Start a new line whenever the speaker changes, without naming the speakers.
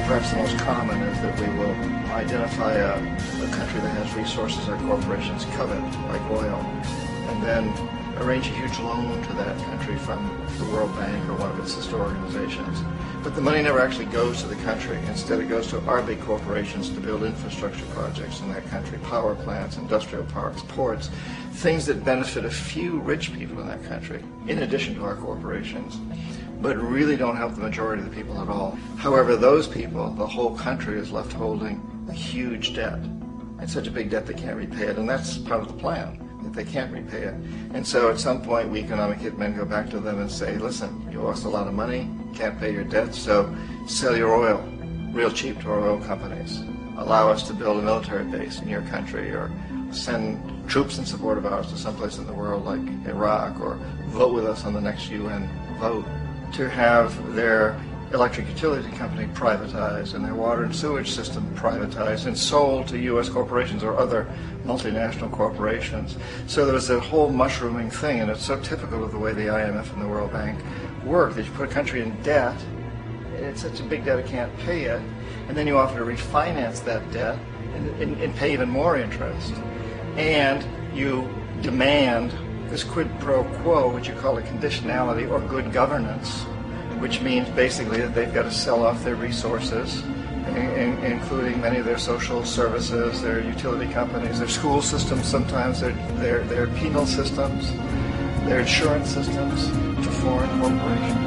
perhaps the most common is that we will identify a country that has resources our corporations covet, like oil, and then arrange a huge loan to that country from the World Bank or one of its sister organizations. But the money never actually goes to the country. Instead, it goes to our big corporations to build infrastructure projects in that country, power plants, industrial parks, ports, things that benefit a few rich people in that country, in addition to our corporations, but really don't help the majority of the people at all. However, those people, the whole country is left holding a huge debt. It's such a big debt they can't repay it, and that's part of the plan, that they can't repay it. And so at some point, we economic hitmen go back to them and say, listen, you lost a lot of money, can't pay your debts, so sell your oil real cheap to our oil companies. Allow us to build a military base in your country, or send troops in support of ours to someplace in the world like Iraq, or vote with us on the next UN vote. To have their electric utility company privatized and their water and sewage system privatized and sold to U.S. corporations or other multinational corporations. So there was a whole mushrooming thing, and it's so typical of the way the IMF and the World Bank work, that you put a country in debt, it's such a big debt it can't pay it, and then you offer to refinance that debt and pay even more interest. And you demand this quid pro quo, which you call a conditionality or good governance, which means basically that they've got to sell off their resources, including many of their social services, their utility companies, their school systems, sometimes their penal systems, their insurance systems, to foreign corporations.